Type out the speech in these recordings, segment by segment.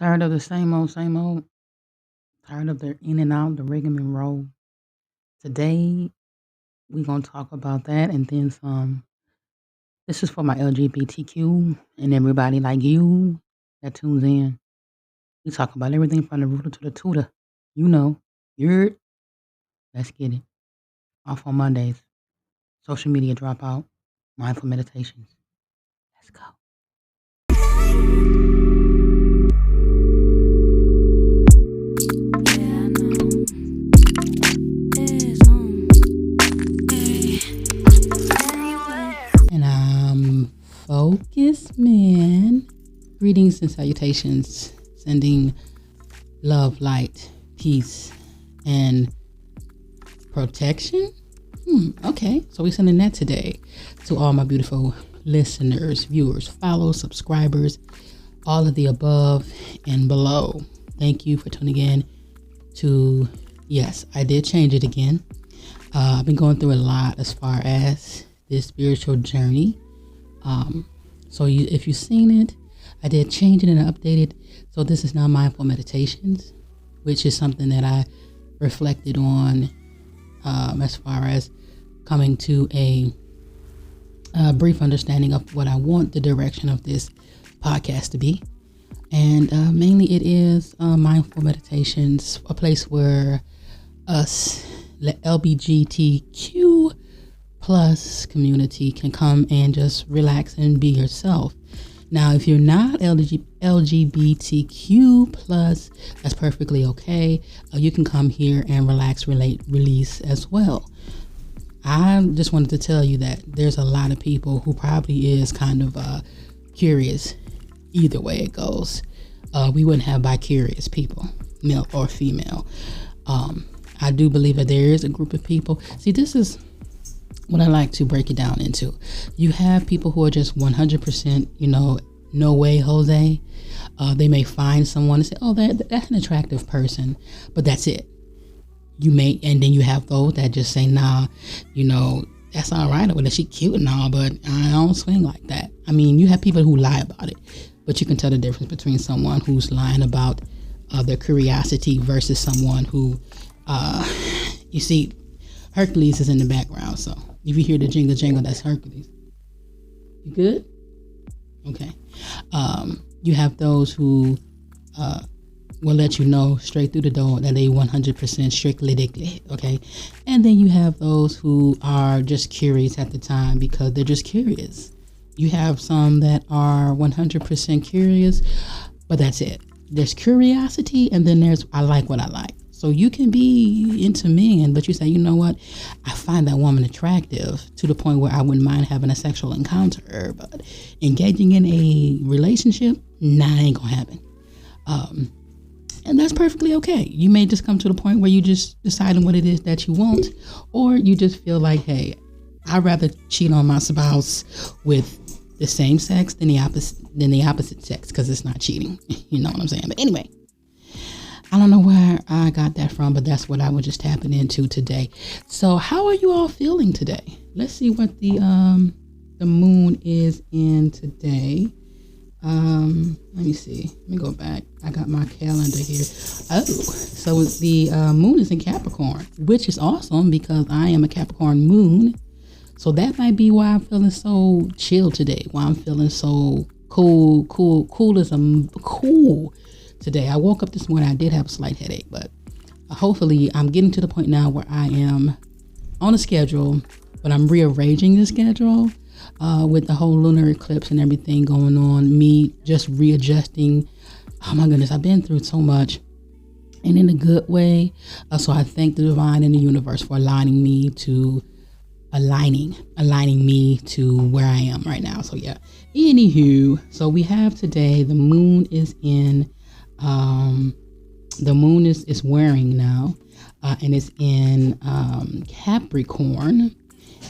Tired of the same old, same old? Tired of the in and out, the rigmarole? Today, we going to talk about that and then some. This is for my LGBTQ and everybody like you that tunes in. We talk about everything from the rooter to the tutor. You know, you're. Let's get it. Off on Mondays. Social media dropout. Mindful meditations. Let's go. And I'm Focus Man. Greetings and salutations. Sending love, light, peace, and protection. Okay, so we're sending that today to all my beautiful listeners, viewers, follows, subscribers, all of the above and below. Thank you for tuning in to, yes, I did change it again. I've been going through a lot as far as this spiritual journey. If you've seen it, I did change it and update it. So this is now Mindful Meditations, which is something that I reflected on as far as coming to a brief understanding of what I want the direction of this podcast to be. And mainly it is Mindful Meditations, a place where us, the LGBTQ plus community can come and just relax and be yourself. Now, if you're not LGBTQ plus, that's perfectly okay. You can come here and relax, relate, release as well. I just wanted to tell you that there's a lot of people who probably is kind of curious either way it goes. We wouldn't have bi-curious people, male or female. I do believe that there is a group of people. See, this is what I like to break it down into. You have people who are just 100%, no way, Jose. They may find someone and say, oh, that's an attractive person, but that's it. And then you have those that just say, nah, that's all right. Well, she cute and all, but I don't swing like that. I mean, you have people who lie about it, but you can tell the difference between someone who's lying about their curiosity versus someone who, you see, Hercules is in the background. So if you hear the jingle jingle, that's Hercules. You good? Okay. You have those who will let you know straight through the door that they 100% strictly dickly, okay? And then you have those who are just curious at the time because they're just curious. You have some that are 100% curious, but that's it. There's curiosity, and then there's I like what I like. So you can be into men, but you say, you know what? I find that woman attractive to the point where I wouldn't mind having a sexual encounter, but engaging in a relationship, nah, it ain't gonna happen. And that's perfectly okay. You may just come to the point where you just deciding what it is that you want, or you just feel like, hey, I'd rather cheat on my spouse with the same sex than the opposite sex, because it's not cheating. You know what I'm saying? But anyway, I don't know where I got that from, but that's what I was just tapping into today. So how are you all feeling today? Let's see what the moon is in today. Let me see. Let me go back. I got my calendar here. Oh, so the moon is in Capricorn, which is awesome because I am a Capricorn moon. So that might be why I'm feeling so chill today. Why I'm feeling so cool today. I woke up this morning. I did have a slight headache, but hopefully I'm getting to the point now where I am on a schedule, but I'm rearranging the schedule with the whole lunar eclipse and everything going on. Me just readjusting. Oh my goodness, I've been through so much, and in a good way. So I thank the divine and the universe for aligning me to where I am right now. So yeah. Anywho, so we have today the moon is in. The moon is wearing now, and it's in Capricorn.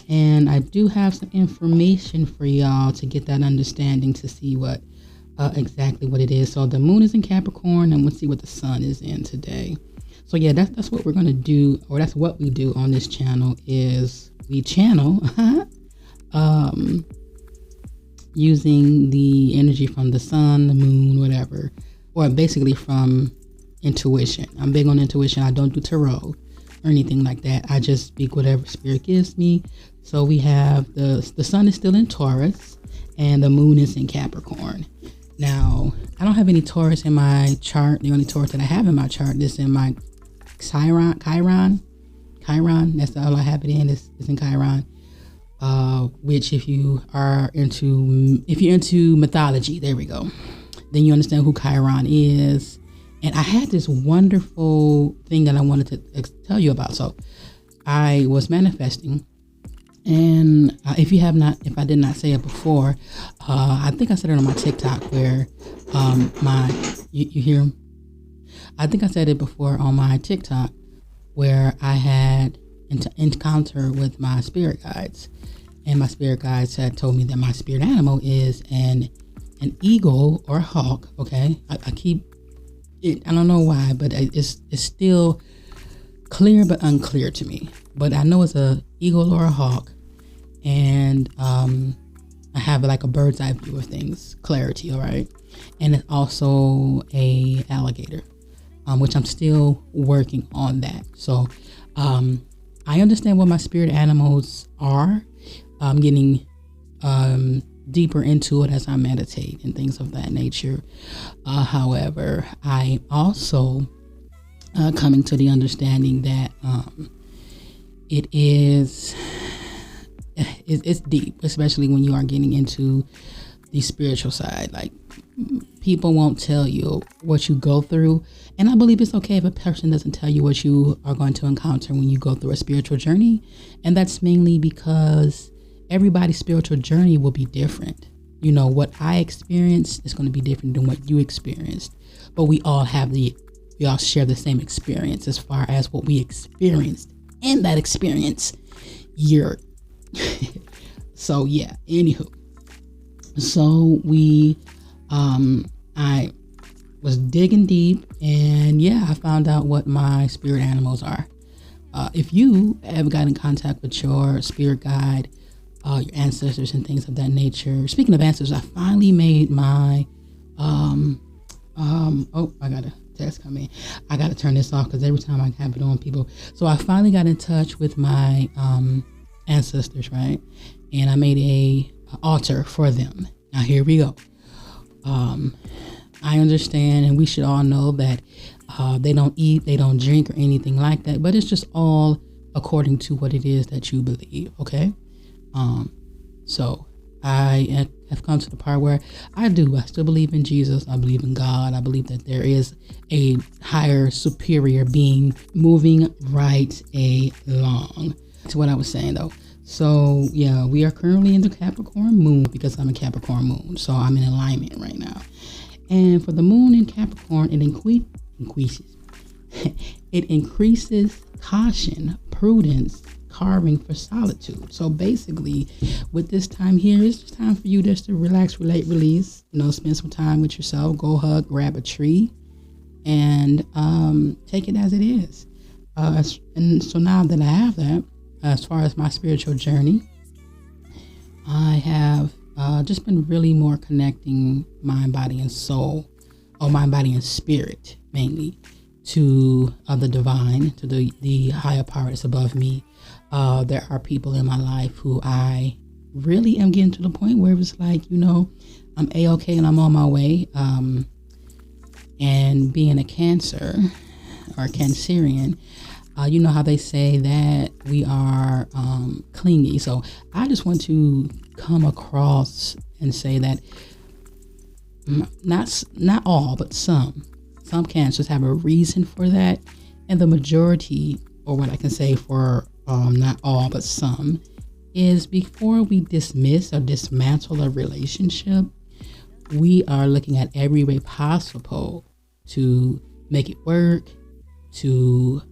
And I do have some information for y'all to get that understanding to see what exactly what it is. So the moon is in Capricorn, and we'll see what the sun is in today. So yeah, that's what we're gonna do, or that's what we do on this channel. Is we channel using the energy from the sun, the moon, whatever, or basically from intuition. I'm big on intuition. I don't do tarot or anything like that. I just speak whatever spirit gives me. So we have the sun is still in Taurus and the moon is in Capricorn. Now, I don't have any Taurus in my chart. The only Taurus that I have in my chart is in my Chiron. That's all I have it in. Is in Chiron. Which if you're into mythology, there we go, then you understand who Chiron is. And I had this wonderful thing that I wanted to tell you about. So I was manifesting, and if I did not say it before, I think I said it on my TikTok where you hear, I think I said it before on my TikTok where I had an encounter with my spirit guides, and my spirit guides had told me that my spirit animal is an eagle or a hawk. Okay, I keep it. I don't know why, but it's still clear but unclear to me. But I know it's a eagle or a hawk, and I have like a bird's eye view of things, clarity. All right, and it's also a alligator, which I'm still working on that. So I understand what my spirit animals are. I'm getting deeper into it as I meditate and things of that nature. However, I also coming to the understanding that it's deep, especially when you are getting into the spiritual side. Like, people won't tell you what you go through, and I believe it's okay if a person doesn't tell you what you are going to encounter when you go through a spiritual journey. And that's mainly because everybody's spiritual journey will be different. You know, what I experienced is going to be different than what you experienced, but we all share the same experience as far as what we experienced in that experience year. So yeah, anywho, so I was digging deep, and yeah, I found out what my spirit animals are. If you ever got in contact with your spirit guide, your ancestors and things of that nature. Speaking of ancestors, I finally made my I got a text coming. I got to turn this off because every time I have it on, people. So I finally got in touch with my ancestors, right? And I made a altar for them. Now here we go. I understand, and we should all know that they don't eat, they don't drink or anything like that, but it's just all according to what it is that you believe. Okay. So I have come to the part where I still believe in Jesus. I believe in God. I believe that there is a higher superior being moving right along. To what I was saying though. So yeah, we are currently in the Capricorn moon because I'm a Capricorn moon. So I'm in alignment right now. And for the moon in Capricorn, it increases caution, prudence, carving for solitude. So basically, with this time here, it's just time for you just to relax, relate, release. You know, spend some time with yourself. Go hug, grab a tree, and take it as it is. And so now that I have that, as far as my spiritual journey, I have just been really more connecting mind, body, and soul, or mind, body, and spirit mainly, to the divine, to the higher power that's above me. There are people in my life who I really am getting to the point where it's like, you know, I'm A-okay and I'm on my way. And being a Cancer or Cancerian, you know how they say that we are clingy. So I just want to come across and say that not all, but some Cancers have a reason for that. And the majority, or what I can say for not all, but some, is before we dismiss or dismantle a relationship, we are looking at every way possible to make it work, to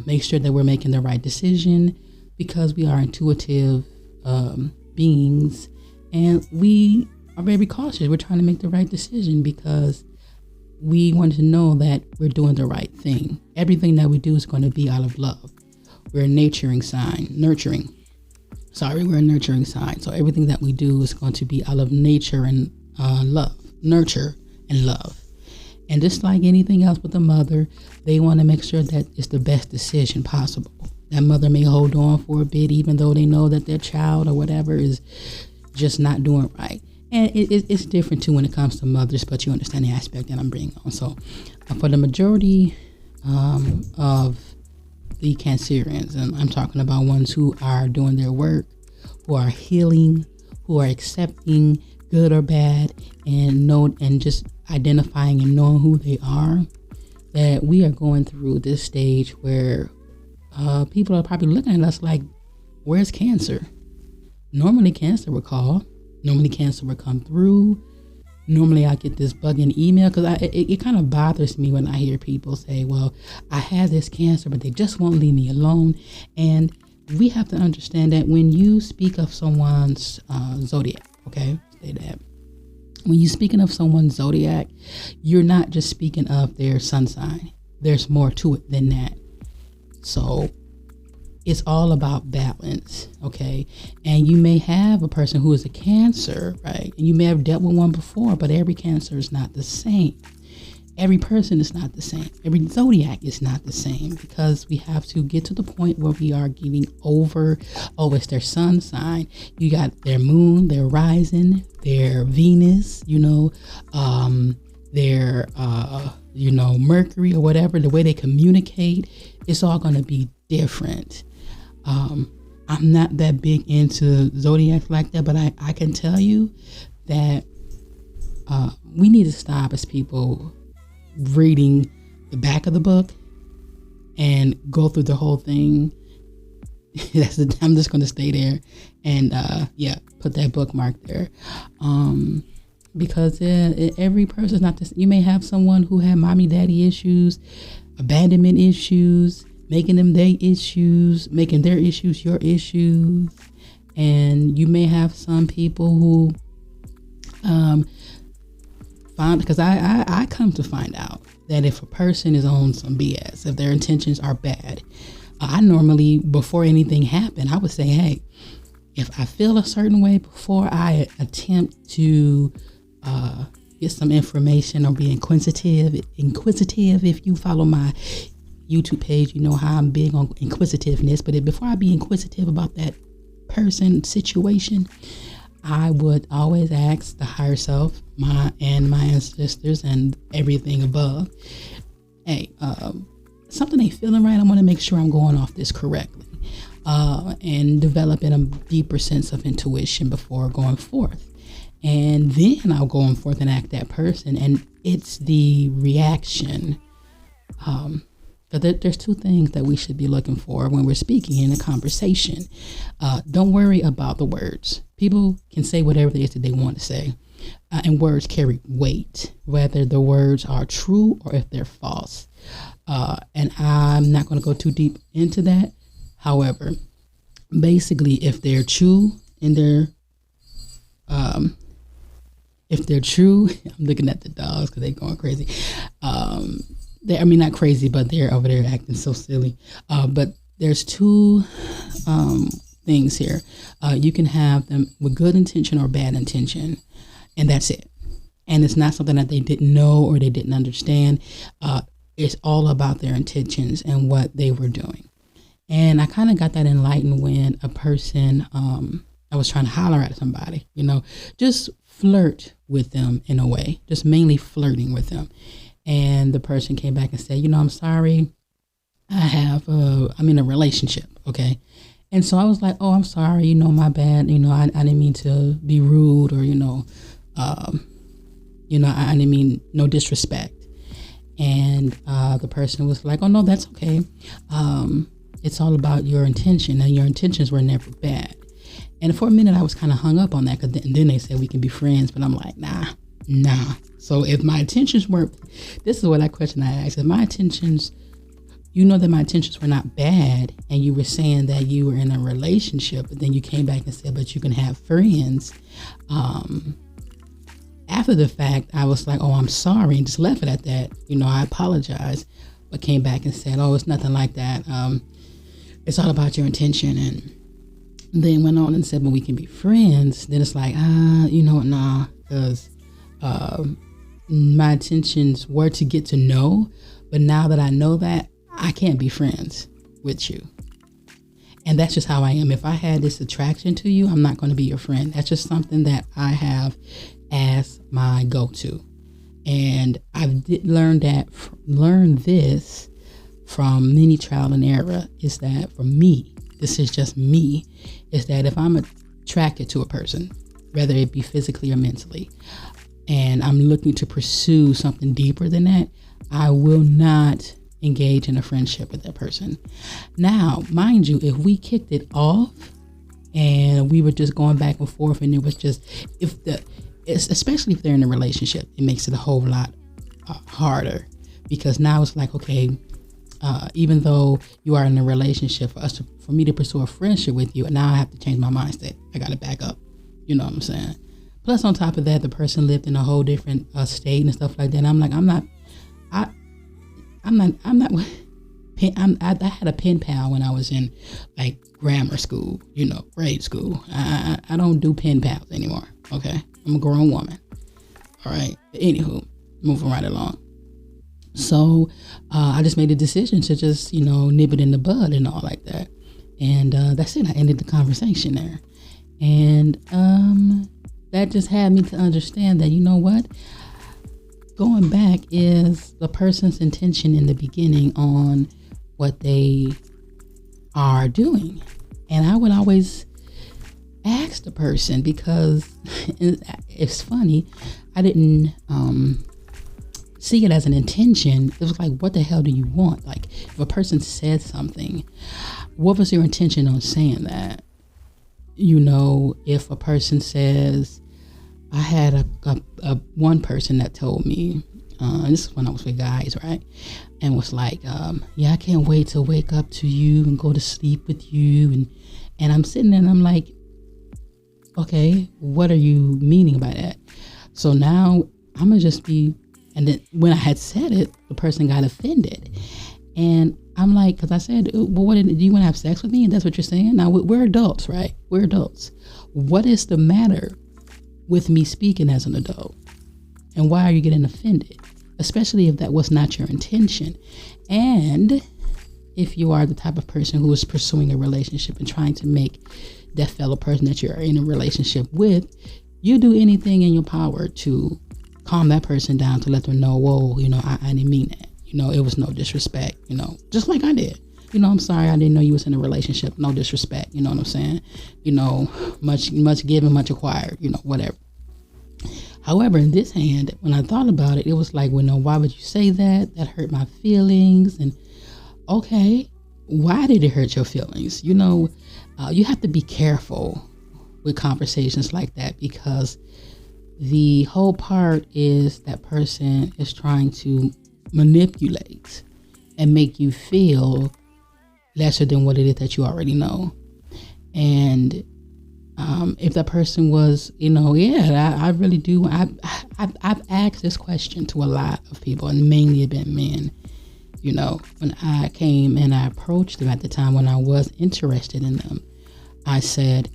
make sure that we're making the right decision, because we are intuitive beings, and we are very cautious. We're trying to make the right decision because we want to know that we're doing the right thing. Everything that we do is going to be out of love. We're a nurturing sign. We're a nurturing sign. So everything that we do is going to be out of nature and love. Nurture and love. And just like anything else with a mother, they want to make sure that it's the best decision possible. That mother may hold on for a bit, even though they know that their child or whatever is just not doing right. And it's different too when it comes to mothers, but you understand the aspect that I'm bringing on. So for the majority of the Cancerians, and I'm talking about ones who are doing their work, who are healing, who are accepting good or bad, and just identifying and knowing who they are, that we are going through this stage where people are probably looking at us like, where's Cancer? Normally Cancer would call. Normally Cancer would come through. Normally I get this bugging email, because it kind of bothers me when I hear people say, well, I had this Cancer, but they just won't leave me alone. And we have to understand that when you speak of someone's zodiac, okay, say that. When you're speaking of someone's zodiac, you're not just speaking of their sun sign. There's more to it than that. So it's all about balance, okay? And you may have a person who is a Cancer, right? And you may have dealt with one before, but every Cancer is not the same. Every person is not the same. Every zodiac is not the same, because we have to get to the point where we are getting over, it's their sun sign. You got their moon, their rising, their Venus, their, Mercury or whatever, the way they communicate, it's all going to be different. I'm not that big into zodiacs like that, but I can tell you that we need to stop as people reading the back of the book and go through the whole thing. I'm just going to stay there and put that bookmark there, because every person is not this. You may have someone who had mommy daddy issues, abandonment issues, making them their issues, making their issues your issues. And you may have some people who because I come to find out that if a person is on some BS, if their intentions are bad, I normally, before anything happened, I would say, hey, if I feel a certain way before I attempt to get some information or be inquisitive, if you follow my YouTube page, you know how I'm big on inquisitiveness. But before I be inquisitive about that person, situation, I would always ask the higher self, my ancestors and everything above, hey, something ain't feeling right. I want to make sure I'm going off this correctly, and developing a deeper sense of intuition before going forth. And then I'll go on forth and act that person. And it's the reaction. But there's two things that we should be looking for when we're speaking in a conversation. Don't worry about the words. People can say whatever it is that they want to say. And words carry weight, whether the words are true or if they're false. And I'm not going to go too deep into that. However, basically, if they're true in their, I'm looking at the dogs because they're going crazy. Not crazy, but they're over there acting so silly. But there's two things here. You can have them with good intention or bad intention, and that's it. And it's not something that they didn't know or they didn't understand. It's all about their intentions and what they were doing. And I kind of got that enlightened when a person, I was trying to holler at somebody, just flirt with them in a way, just mainly flirting with them. And the person came back and said, I'm sorry, I'm in a relationship, okay? And so I was like, oh, I'm sorry, my bad, I didn't mean to be rude or, I didn't mean no disrespect. And the person was like, oh, no, that's okay. It's all about your intention, and your intentions were never bad. And for a minute, I was kind of hung up on that, because then they said we can be friends, but I'm like, nah. So if my intentions weren't, this is what that question I asked, if my intentions, that my intentions were not bad, and you were saying that you were in a relationship, but then you came back and said, but you can have friends. After the fact, I was like, oh, I'm sorry, and just left it at that. I apologize, but came back and said, oh, it's nothing like that. It's all about your intention. And then went on and said, well, we can be friends. Then it's like, nah, because my intentions were to get to know, but now that I know that, I can't be friends with you. And that's just how I am. If I had this attraction to you, I'm not going to be your friend. That's just something that I have as my go-to. And I've learned this from many trial and error, is that for me, this is just me, is that if I'm attracted to a person, whether it be physically or mentally, and I'm looking to pursue something deeper than that, I will not engage in a friendship with that person. Now, mind you, if we kicked it off and we were just going back and forth, and it was just, especially if they're in a relationship, it makes it a whole lot harder, because now it's like, okay, even though you are in a relationship, for me to pursue a friendship with you, and now I have to change my mindset. I got to back up. You know what I'm saying? Plus, on top of that, the person lived in a whole different state and stuff like that. And I'm like, I had a pen pal when I was in like grammar school, grade school. I don't do pen pals anymore. Okay. I'm a grown woman. All right. Anywho, moving right along. So I just made a decision to just, nip it in the bud and all like that. And that's it. I ended the conversation there. And that just had me to understand that, you know what? Going back is the person's intention in the beginning on what they are doing. And I would always ask the person, because it's funny, I didn't see it as an intention. It was like, what the hell do you want? Like, if a person said something, what was your intention on saying that? If a person says, I had a one person that told me, this is when I was with guys, right? And was like, yeah, I can't wait to wake up to you and go to sleep with you. And I'm sitting there and I'm like, okay, what are you meaning by that? So now I'm going to just be, and then when I had said it, the person got offended. And I'm like, because I said, well, do you want to have sex with me? And that's what you're saying? Now, we're adults, right? We're adults. What is the matter with me speaking as an adult? And why are you getting offended? Especially if that was not your intention. And if you are the type of person who is pursuing a relationship and trying to make that fellow person that you're in a relationship with, you do anything in your power to calm that person down, to let them know, whoa, I didn't mean that. It was no disrespect, just like I did. I'm sorry, I didn't know you was in a relationship. No disrespect, you know what I'm saying? Much given, much acquired, whatever. However, in this hand, when I thought about it, it was like, well, no, why would you say that? That hurt my feelings. And okay, why did it hurt your feelings? You have to be careful with conversations like that, because the whole part is that person is trying to manipulate and make you feel lesser than what it is that you already know. And if that person was, I really do. I've asked this question to a lot of people, and mainly it been men. When I came and I approached them at the time when I was interested in them, I said,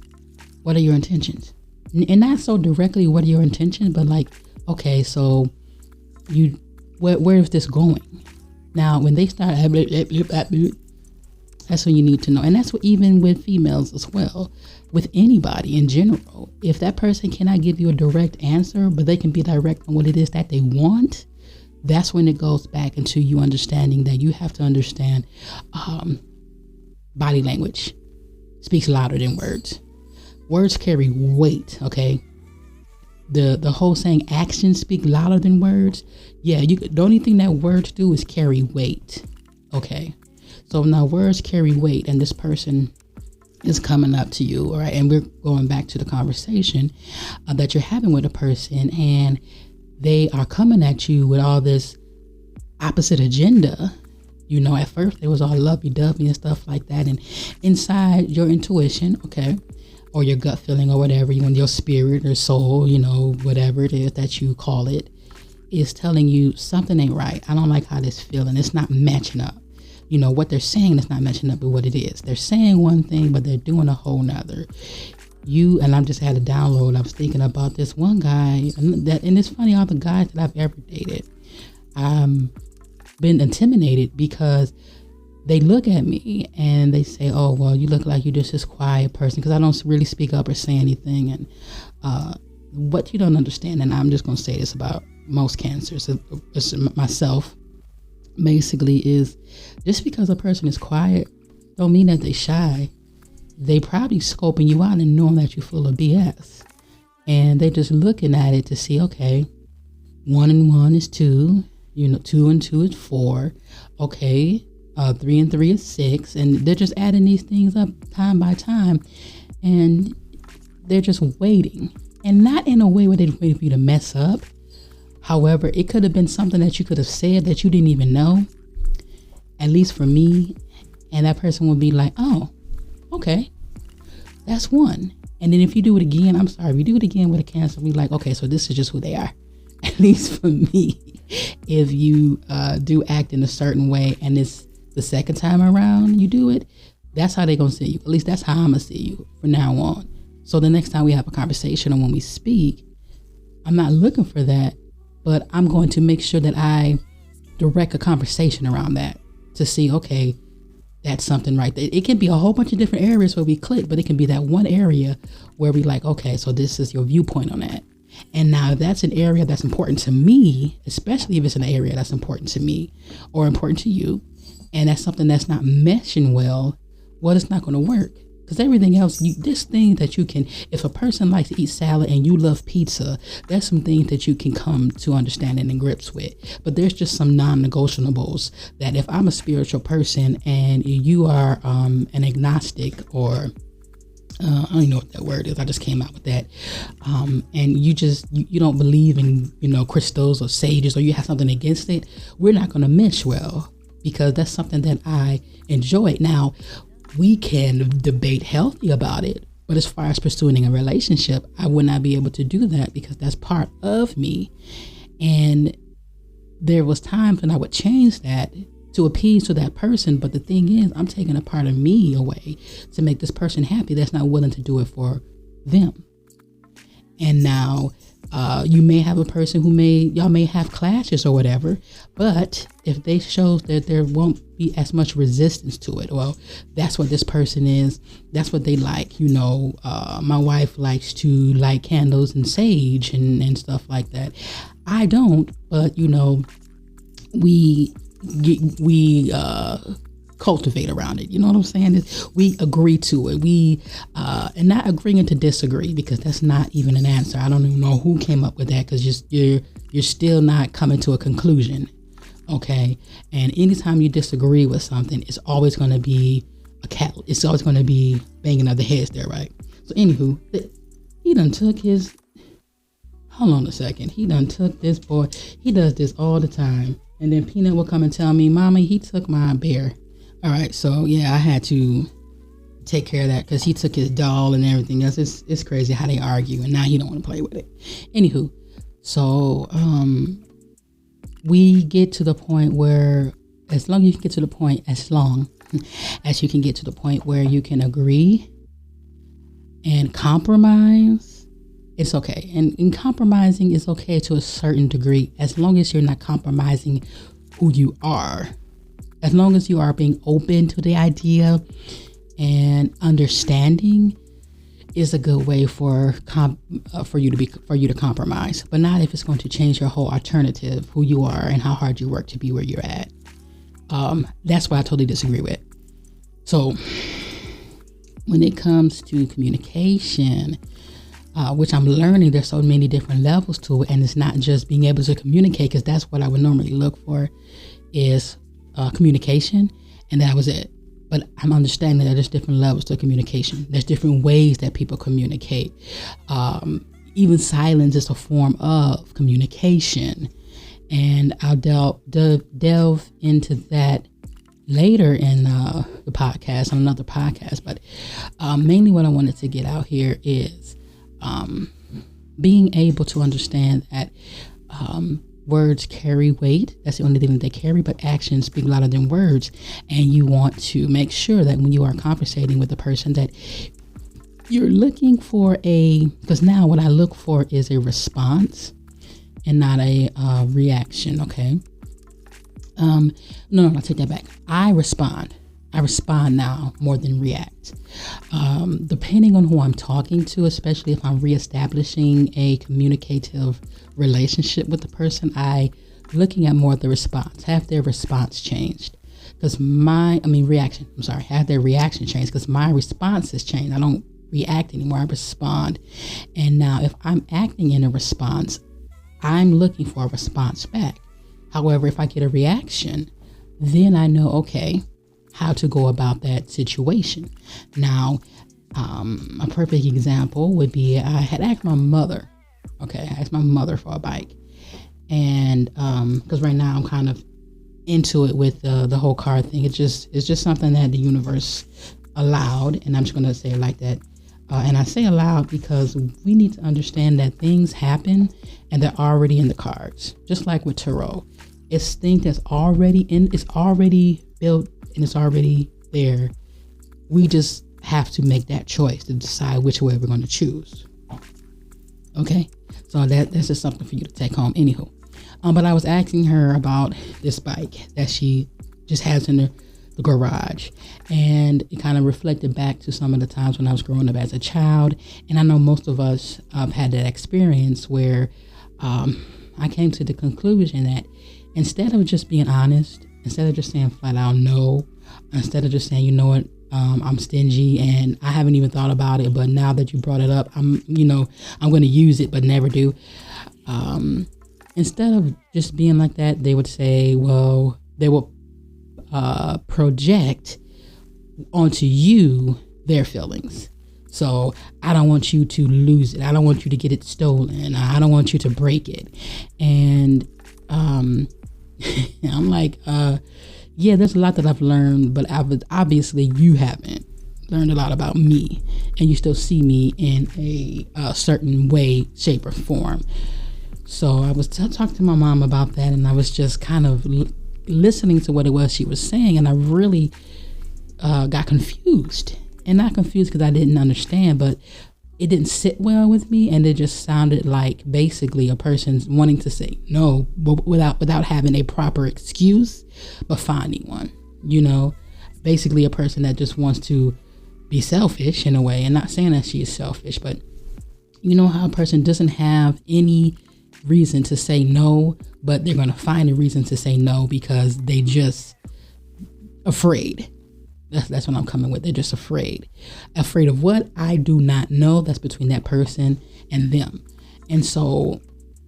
what are your intentions? And not so directly, what are your intentions, but like, okay, so where is this going? Now, when they start, that's when you need to know. And that's what, even with females as well, with anybody in general, if that person cannot give you a direct answer, but they can be direct on what it is that they want, that's when it goes back into you understanding that you have to understand body language speaks louder than words. Words carry weight, okay? The whole saying, actions speak louder than words. Yeah, the only thing that words do is carry weight, okay? So now words carry weight, and this person is coming up to you, all right? And we're going back to the conversation that you're having with a person, and they are coming at you with all this opposite agenda. At first it was all lovey-dovey and stuff like that, and inside your intuition, okay, or your gut feeling or whatever, your spirit or soul, whatever it is that you call it, is telling you something ain't right. I don't like how this feeling. It's not matching up. What they're saying is not matching up with what it is. They're saying one thing, but they're doing a whole nother. and I'm just had a download. I was thinking about this one guy, and it's funny, all the guys that I've ever dated, been intimidated because they look at me and they say, "Oh, well, you look like you're just this quiet person," because I don't really speak up or say anything. And what you don't understand, and I'm just going to say this about most cancers, myself, basically, is just because a person is quiet don't mean that they're shy. They probably scoping you out and knowing that you're full of BS. And they're just looking at it to see, okay, 1 and 1 is 2, 2 and 2 is 4. Okay, 3 and 3 is 6. And they're just adding these things up time by time. And they're just waiting. And not in a way where they're waiting for you to mess up. However, it could have been something that you could have said that you didn't even know. At least for me. And that person would be like, oh, okay, that's 1. And then if you do it again, I'm sorry, if you do it again with a Cancer, we like, okay, so this is just who they are. At least for me, if you do act in a certain way and it's the second time around you do it, that's how they're going to see you. At least that's how I'm going to see you from now on. So the next time we have a conversation or when we speak, I'm not looking for that, but I'm going to make sure that I direct a conversation around that to see, okay, that's something right there. It can be a whole bunch of different areas where we click, but it can be that one area where we like, okay, so this is your viewpoint on that. And now if that's an area that's important to me, especially if it's an area that's important to me or important to you, and that's something that's not meshing well, it's not going to work. Because everything else, this thing that you can, if a person likes to eat salad and you love pizza, there's some things that you can come to understanding and grips with. But there's just some non-negotiables that if I'm a spiritual person and you are an agnostic, or I don't even know what that word is, I just came out with that, and you don't believe in crystals or sages, or you have something against it, we're not going to mesh well, because that's something that I enjoy. Now, we can debate healthy about it, but as far as pursuing a relationship, I would not be able to do that because that's part of me. And there was times when I would change that to appease to that person, but the thing is, I'm taking a part of me away to make this person happy that's not willing to do it for them. And now you may have a person y'all may have clashes or whatever, but if they show that there won't be as much resistance to it, well, that's what this person is, that's what they like. My wife likes to light candles and sage and stuff like that. I don't, but we cultivate around it. You know what I'm saying? We agree to it. We and not agreeing to disagree, because that's not even an answer. I don't even know who came up with that, because you're still not coming to a conclusion. Okay, and anytime you disagree with something, it's always going to be it's always going to be banging of the heads there, right? So anywho, he done took his. Hold on a second. He done took this boy. He does this all the time, and then Peanut will come and tell me, "Mommy, he took my bear." All right, so yeah, I had to take care of that because he took his doll and everything else. It's crazy how they argue, and now he don't want to play with it. Anywho, so we get to the point where, as long as you can get to the point where you can agree and compromise, it's okay. And compromising is okay to a certain degree, as long as you're not compromising who you are. As long as you are being open to the idea and understanding is a good way for you to compromise, but not if it's going to change your whole alternative, who you are and how hard you work to be where you're at. That's what I totally disagree with. So when it comes to communication, which I'm learning, there's so many different levels to it, and it's not just being able to communicate, because that's what I would normally look for is communication, and that was it. But I'm understanding that there's different levels to communication. There's different ways that people communicate. Even silence is a form of communication, and I'll delve into that later in the podcast, on another podcast. But mainly what I wanted to get out here is being able to understand that words carry weight. That's the only thing that they carry, but actions speak louder than words. And you want to make sure that when you are conversating with a person, that You're looking for because now what I look for is a response and not a reaction, okay? No, I take that back. I respond now more than react. Depending on who I'm talking to, especially if I'm reestablishing a communicative relationship with the person, I looking at more of the response. Have their response changed? Because reaction. I'm sorry. Have their reaction changed? Because my response has changed. I don't react anymore. I respond. And now if I'm acting in a response, I'm looking for a response back. However, if I get a reaction, then I know, okay, how to go about that situation. Now, a perfect example would be I had asked my mother. Okay, I asked my mother for a bike. And because right now I'm kind of into it with the whole car thing. It's just something that the universe allowed, and I'm just going to say it like that. And I say allowed because we need to understand that things happen and they're already in the cards. Just like with tarot. It's things that's already it's already built and it's already there. We just have to make that choice to decide which way we're going to choose. Okay? So that's just something for you to take home. Anywho. But I was asking her about this bike that she just has in the garage, and it kind of reflected back to some of the times when I was growing up as a child. And I know most of us had that experience where I came to the conclusion that instead of just being honest, instead of just saying flat out no, instead of just saying, you know what, I'm stingy and I haven't even thought about it, but now that you brought it up, I'm going to use it but never do. Instead of just being like that, they would say, well, they will project onto you their feelings. So I don't want you to lose it. I don't want you to get it stolen. I don't want you to break it. And I'm like, yeah, there's a lot that I've learned, but obviously you haven't learned a lot about me, and you still see me in a certain way, shape, or form. So I was talking to my mom about that, and I was just kind of listening to what it was she was saying, and I really got confused. And not confused because I didn't understand, but it didn't sit well with me, and it just sounded like basically a person wanting to say no, but without having a proper excuse, but finding one. Basically a person that just wants to be selfish in a way, and not saying that she is selfish, but you know how a person doesn't have any reason to say no, but they're going to find a reason to say no because they just afraid. That's what I'm coming with. They're just afraid of what? I do not know. That's between that person and them. And so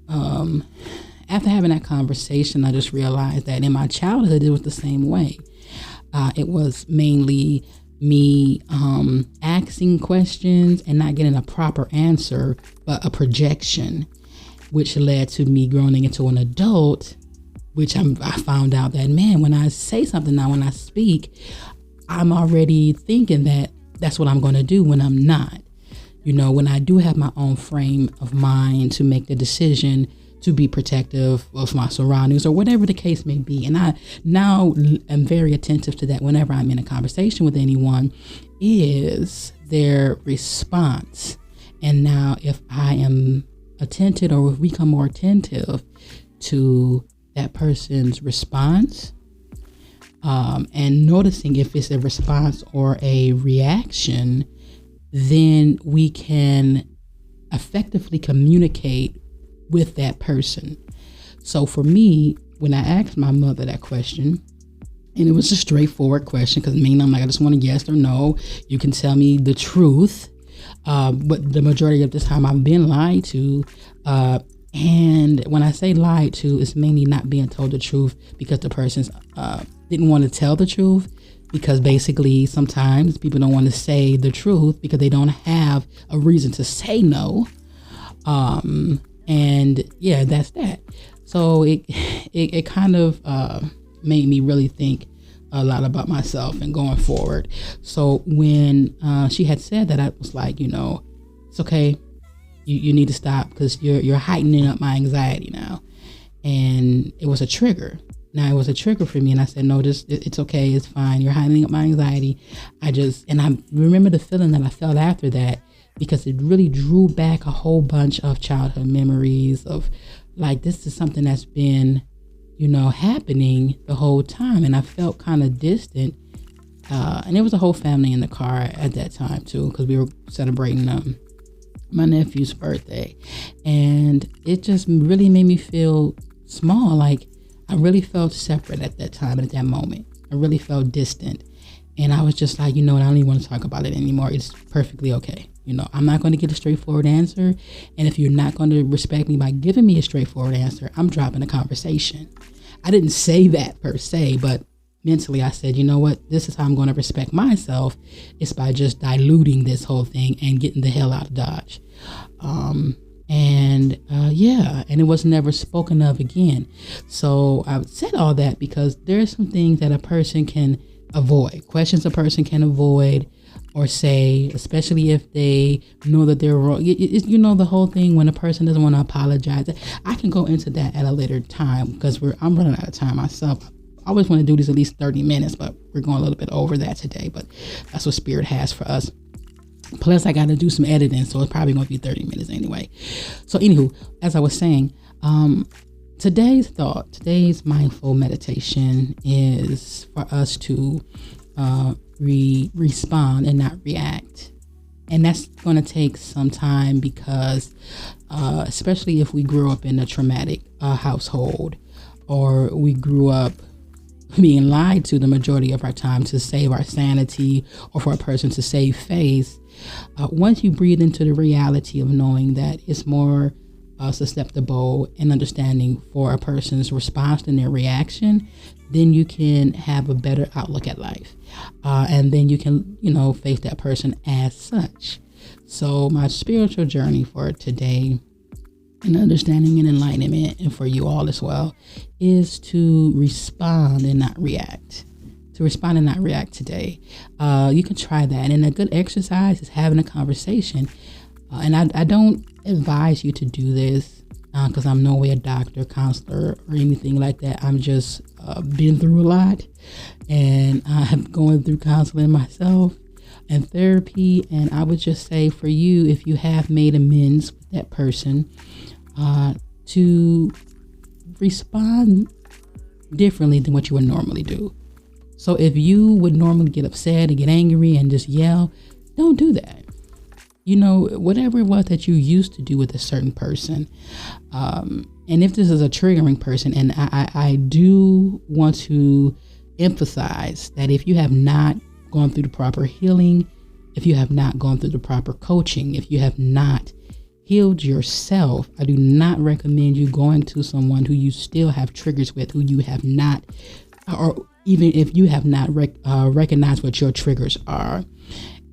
after having that conversation, I just realized that in my childhood it was the same way. It was mainly me asking questions and not getting a proper answer, but a projection, which led to me growing into an adult, which I found out that, man, when I say something now, when I speak, I'm already thinking that that's what I'm going to do when I'm not. When I do have my own frame of mind to make the decision to be protective of my surroundings or whatever the case may be. And I now am very attentive to that whenever I'm in a conversation with anyone, is their response. And now if I am attentive, or if we become more attentive to that person's response, and noticing if it's a response or a reaction, then we can effectively communicate with that person. So for me, when I asked my mother that question, and it was a straightforward question, because I'm like, I just want a yes or no. You can tell me the truth. But the majority of the time I've been lied to. And when I say lied to, it's mainly not being told the truth because the person didn't want to tell the truth, because basically sometimes people don't want to say the truth because they don't have a reason to say no. And yeah, that's that. So it kind of made me really think a lot about myself and going forward. So when she had said that, I was like, it's okay. You need to stop because you're heightening up my anxiety now. And it was a trigger. Now it was a trigger for me, and I said, no, it's okay, it's fine. You're heightening up my anxiety. And I remember the feeling that I felt after that. because it really drew back a whole bunch of childhood memories of like, this is something that's been, happening the whole time. And I felt kind of distant. And there was a whole family in the car at that time too, because we were celebrating my nephew's birthday. And it just really made me feel small. Like, I really felt separate at that time and at that moment. I really felt distant. And I was just like, I don't even want to talk about it anymore. It's perfectly okay. I'm not going to get a straightforward answer. And if you're not going to respect me by giving me a straightforward answer, I'm dropping the conversation. I didn't say that per se, but mentally I said, you know what? This is how I'm going to respect myself. It's by just diluting this whole thing and getting the hell out of Dodge. And it was never spoken of again. So I said all that because there are some things that a person can avoid, questions a person can avoid or say, especially if they know that they're wrong. The whole thing when a person doesn't want to apologize. I can go into that at a later time because I'm running out of time myself. I always want to do these at least 30 minutes, but we're going a little bit over that today. But that's what Spirit has for us. Plus, I got to do some editing, so it's probably going to be 30 minutes anyway. So, anywho, as I was saying, today's mindful meditation is for us to respond and not react. And that's going to take some time because, especially if we grew up in a traumatic household, or we grew up being lied to the majority of our time to save our sanity or for a person to save face. Once you breathe into the reality of knowing that it's more susceptible and understanding for a person's response than their reaction, then you can have a better outlook at life. And then you can, face that person as such. So my spiritual journey for today, and understanding and enlightenment, and for you all as well, is to respond and not react. To respond and not react today. You can try that. And a good exercise is having a conversation. And I don't advise you to do this because I'm no way a doctor, counselor, or anything like that. I'm just been through a lot. And I'm going through counseling myself and therapy. And I would just say for you, if you have made amends with that person, to respond differently than what you would normally do. So if you would normally get upset and get angry and just yell, don't do that. Whatever it was that you used to do with a certain person. And if this is a triggering person, and I do want to emphasize that if you have not gone through the proper healing, if you have not gone through the proper coaching, if you have not healed yourself, I do not recommend you going to someone who you still have triggers with, who you have not, or even if you have not recognized what your triggers are.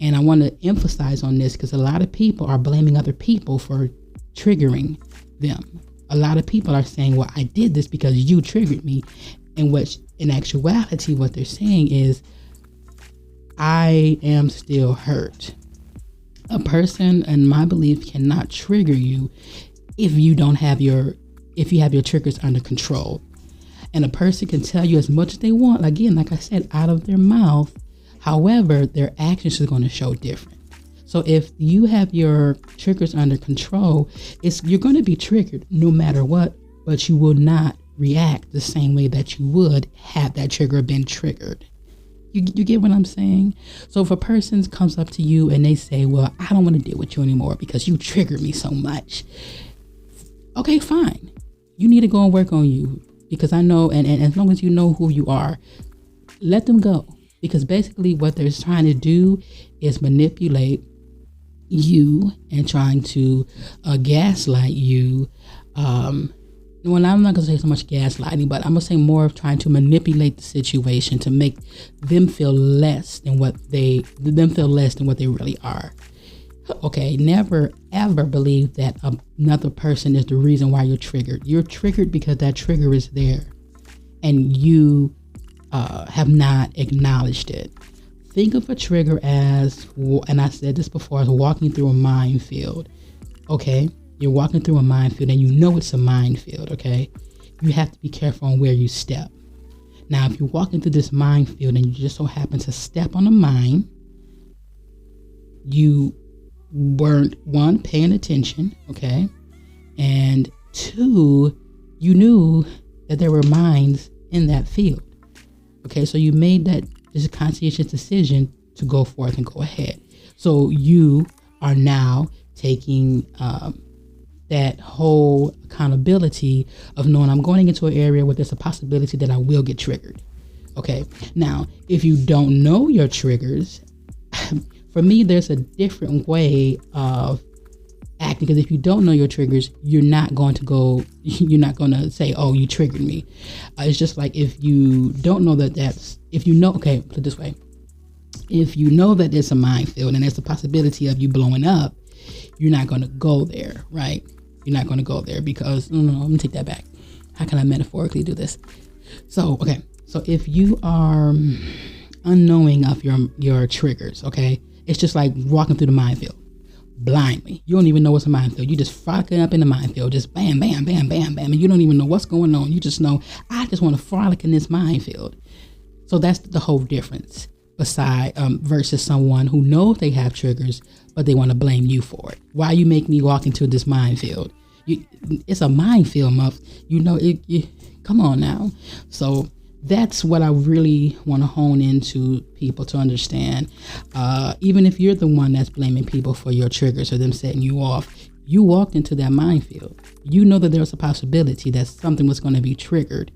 And I want to emphasize on this because a lot of people are blaming other people for triggering them. A lot of people are saying, well, I did this because you triggered me. And which in actuality, what they're saying is, I am still hurt. A person, in my belief, cannot trigger you if you have your triggers under control. And a person can tell you as much as they want, again, like I said, out of their mouth. However, their actions are going to show different. So if you have your triggers under control, you're going to be triggered no matter what, but you will not react the same way that you would had that trigger been triggered. You get what I'm saying? So if a person comes up to you and they say, well, I don't want to deal with you anymore because you triggered me so much. Okay, fine. You need to go and work on you because I know, and as long as you know who you are, let them go. Because basically what they're trying to do is manipulate you and trying to gaslight you. Well, I'm not going to say so much gaslighting, but I'm going to say more of trying to manipulate the situation to make them feel less than what they really are. Okay, never ever believe that another person is the reason why you're triggered. You're triggered because that trigger is there and you have not acknowledged it. Think of a trigger as, and I said this before, as walking through a minefield. Okay, you're walking through a minefield and you know it's a minefield, okay? You have to be careful on where you step. Now, if you're walking through this minefield and you just so happen to step on a mine, you weren't, one, paying attention, okay? And two, you knew that there were mines in that field. Okay, so you made that just conscientious decision to go forth and go ahead. So you are now taking that whole accountability of knowing I'm going into an area where there's a possibility that I will get triggered. Okay, now if you don't know your triggers, for me, there's a different way of acting, because if you don't know your triggers, you're not going to say, oh, you triggered me. It's just like if you don't know okay, put it this way. If you know that there's a minefield and there's a possibility of you blowing up, you're not going to go there, right? You're not going to go there because, no, let me take that back. How can I metaphorically do this? So if you are unknowing of your triggers, okay, it's just like walking through the minefield blindly. You don't even know what's a minefield. You just frolicking up in the minefield, just bam, bam, bam, bam, bam, and you don't even know what's going on. You just know, I just want to frolic in this minefield. So that's the whole difference versus someone who knows they have triggers, but they want to blame you for it. Why you make me walk into this minefield? It's a minefield, muff. Come on now. So that's what I really want to hone into people to understand. Even if you're the one that's blaming people for your triggers or them setting you off, you walked into that minefield. You know that there's a possibility that something was going to be triggered.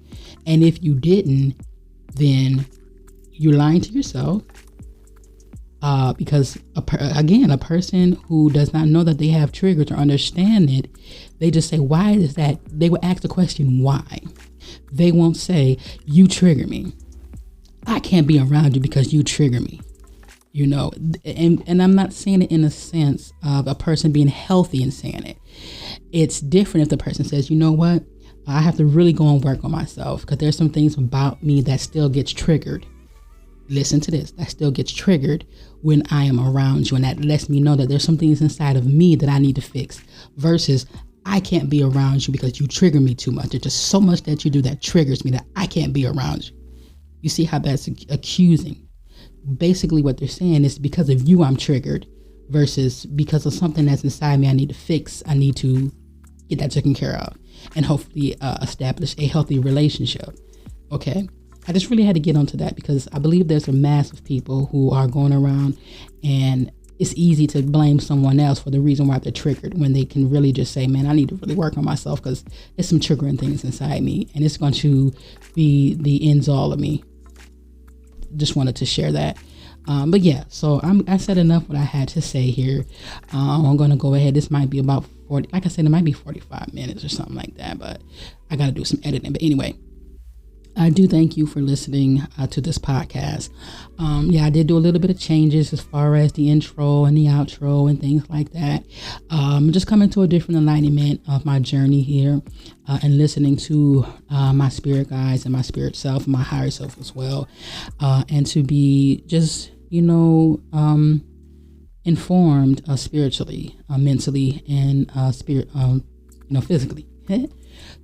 And if you didn't, then you're lying to yourself. Because a person who does not know that they have triggers or understand it, they just say, why is that? They will ask the question, why? They won't say, you trigger me. I can't be around you because you trigger me. And I'm not saying it in a sense of a person being healthy and saying it. It's different if the person says, you know what? I have to really go and work on myself because there's some things about me that still gets triggered. Listen to this. That still gets triggered when I am around you. And that lets me know that there's some things inside of me that I need to fix versus I can't be around you because you trigger me too much. There's just so much that you do that triggers me that I can't be around you. You see how that's accusing? Basically what they're saying is because of you I'm triggered versus because of something that's inside me I need to fix. I need to get that taken care of and hopefully establish a healthy relationship. Okay? I just really had to get onto that because I believe there's a mass of people who are going around and it's easy to blame someone else for the reason why they're triggered when they can really just say, man, I need to really work on myself because there's some triggering things inside me and it's going to be the ends all of me. Just wanted to share that. But yeah, so I said enough what I had to say here. I'm going to go ahead. This might be about 40, like I said, it might be 45 minutes or something like that, but I got to do some editing. But anyway, I do thank you for listening to this podcast. I did do a little bit of changes as far as the intro and the outro and things like that. Just coming to a different alignment of my journey here and listening to my spirit guides and my spirit self, my higher self as well. And to be just, informed spiritually, mentally, and physically.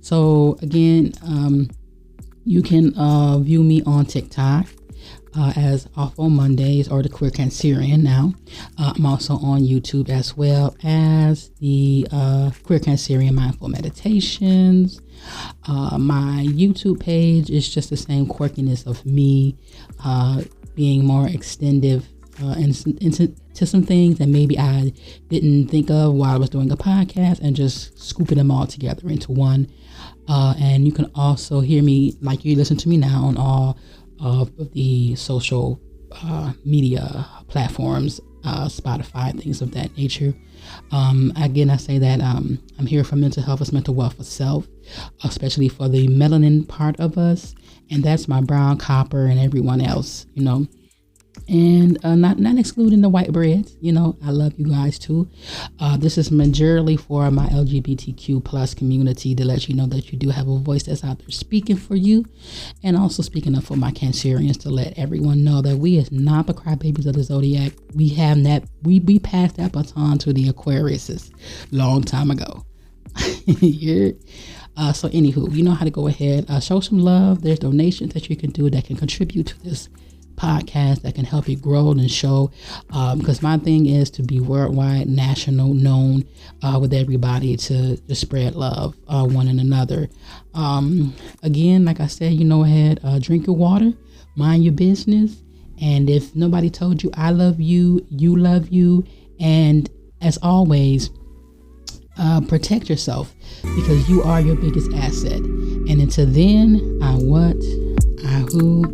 So again, you can view me on TikTok as Off on Mondays or the Queer Cancerian now. I'm also on YouTube as well as the Queer Cancerian Mindful Meditations. My YouTube page is just the same quirkiness of me being more extended into some things that maybe I didn't think of while I was doing a podcast and just scooping them all together into one. And you can also hear me like you listen to me now on all of the social media platforms, Spotify, things of that nature. Again, I say that I'm here for mental health as mental wealth for self, especially for the melanin part of us. And that's my brown, copper, and everyone else, and not excluding the white breads. I love you guys too. This is majorly for my LGBTQ plus community to let you know that you do have a voice that's out there speaking for you, and also speaking up for my Cancerians to let everyone know that we is not the crybabies of the zodiac. We have that. We passed that baton to the Aquariuses long time ago. Yeah. So anywho, you know how to go ahead, show some love. There's donations that you can do that can contribute to this podcast that can help you grow and show. Because my thing is to be worldwide, national, known with everybody, to spread love one and another. Again, like I said, ahead, drink your water, mind your business. And if nobody told you I love you, you love you. And as always, protect yourself, because you are your biggest asset. And until then, I what, I who,